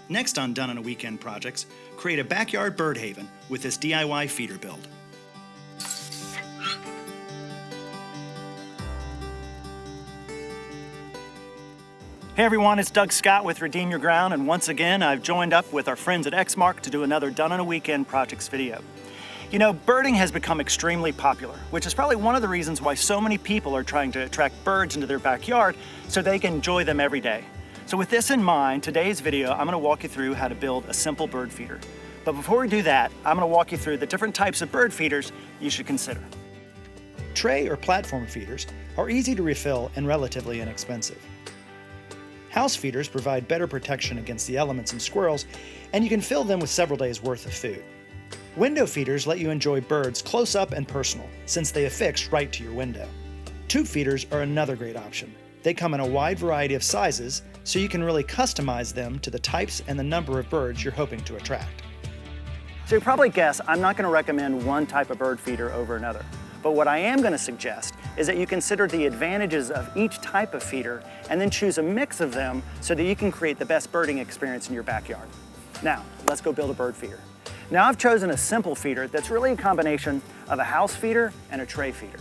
Next on Done on a Weekend projects, create a backyard bird haven with this DIY feeder build. Hey everyone, it's Doug Scott with Redeem Your Ground, and once again I've joined up with our friends at Exmark to do another Done on a Weekend projects video. You know, birding has become extremely popular, which is probably one of the reasons why so many people are trying to attract birds into their backyard so they can enjoy them every day. So with this in mind, today's video I'm going to walk you through how to build a simple bird feeder. But before we do that, I'm going to walk you through the different types of bird feeders you should consider. Tray or platform feeders are easy to refill and relatively inexpensive. House feeders provide better protection against the elements and squirrels, and you can fill them with several days' worth of food. Window feeders let you enjoy birds close up and personal, since they affix right to your window. Tube feeders are another great option. They come in a wide variety of sizes, so you can really customize them to the types and the number of birds you're hoping to attract. So you probably guess I'm not going to recommend one type of bird feeder over another. But what I am going to suggest is that you consider the advantages of each type of feeder and then choose a mix of them so that you can create the best birding experience in your backyard. Now, let's go build a bird feeder. Now I've chosen a simple feeder that's really a combination of a house feeder and a tray feeder.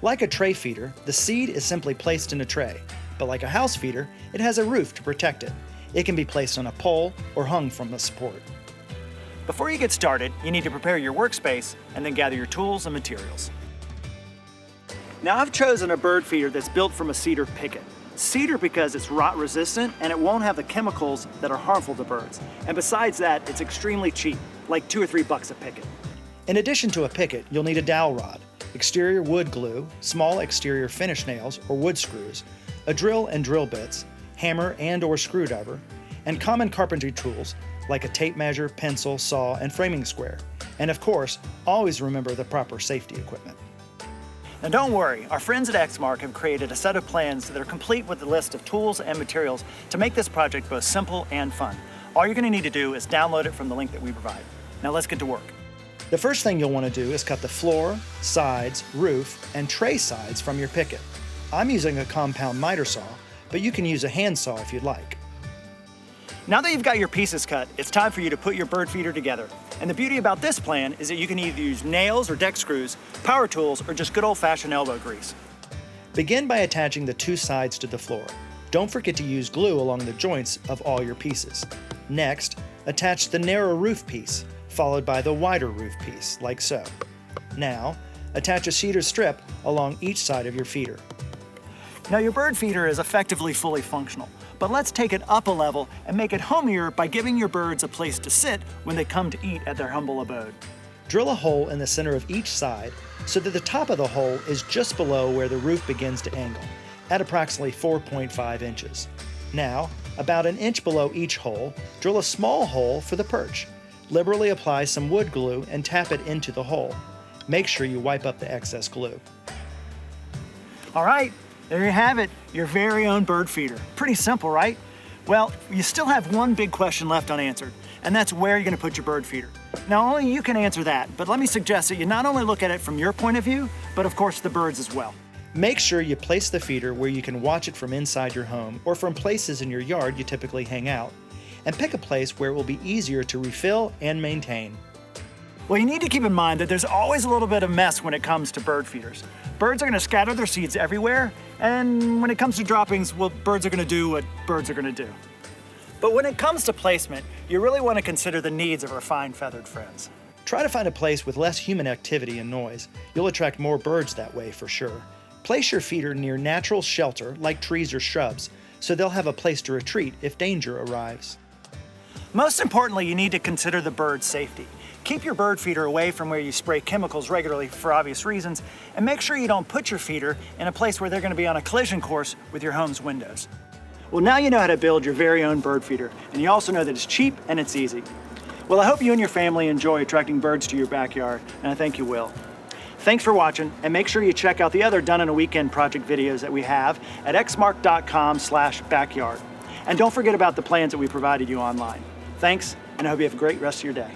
Like a tray feeder, the seed is simply placed in a tray, but like a house feeder, it has a roof to protect it. It can be placed on a pole or hung from a support. Before you get started, you need to prepare your workspace and then gather your tools and materials. Now I've chosen a bird feeder that's built from a cedar picket. Cedar because it's rot resistant and it won't have the chemicals that are harmful to birds. And besides that, it's extremely cheap, like $2 or $3 a picket. In addition to a picket, you'll need a dowel rod, exterior wood glue, small exterior finish nails or wood screws, a drill and drill bits, hammer and or screwdriver, and common carpentry tools like a tape measure, pencil, saw, and framing square. And of course, always remember the proper safety equipment. Now don't worry, our friends at Exmark have created a set of plans that are complete with a list of tools and materials to make this project both simple and fun. All you're going to need to do is download it from the link that we provide. Now let's get to work. The first thing you'll want to do is cut the floor, sides, roof, and tray sides from your picket. I'm using a compound miter saw, but you can use a hand saw if you'd like. Now that you've got your pieces cut, it's time for you to put your bird feeder together. And the beauty about this plan is that you can either use nails or deck screws, power tools, or just good old-fashioned elbow grease. Begin by attaching the two sides to the floor. Don't forget to use glue along the joints of all your pieces. Next, attach the narrow roof piece, followed by the wider roof piece, like so. Now, attach a cedar strip along each side of your feeder. Now your bird feeder is effectively fully functional, but let's take it up a level and make it homier by giving your birds a place to sit when they come to eat at their humble abode. Drill a hole in the center of each side so that the top of the hole is just below where the roof begins to angle, at approximately 4.5 inches. Now, about an inch below each hole, drill a small hole for the perch. Liberally apply some wood glue and tap it into the hole. Make sure you wipe up the excess glue. All right. There you have it, your very own bird feeder. Pretty simple, right? Well, you still have one big question left unanswered, and that's where you're going to put your bird feeder. Now, only you can answer that, but let me suggest that you not only look at it from your point of view, but of course the birds as well. Make sure you place the feeder where you can watch it from inside your home or from places in your yard you typically hang out, and pick a place where it will be easier to refill and maintain. Well, you need to keep in mind that there's always a little bit of mess when it comes to bird feeders. Birds are going to scatter their seeds everywhere, and when it comes to droppings, well, birds are going to do what birds are going to do. But when it comes to placement, you really want to consider the needs of our fine feathered friends. Try to find a place with less human activity and noise. You'll attract more birds that way for sure. Place your feeder near natural shelter like trees or shrubs, so they'll have a place to retreat if danger arrives. Most importantly, you need to consider the bird's safety. Keep your bird feeder away from where you spray chemicals regularly for obvious reasons, and make sure you don't put your feeder in a place where they're going to be on a collision course with your home's windows. Well, now you know how to build your very own bird feeder, and you also know that it's cheap and it's easy. Well, I hope you and your family enjoy attracting birds to your backyard, and I think you will. Thanks for watching, and make sure you check out the other Done on a Weekend project videos that we have at exmark.com/backyard. And don't forget about the plans that we provided you online. Thanks, and I hope you have a great rest of your day.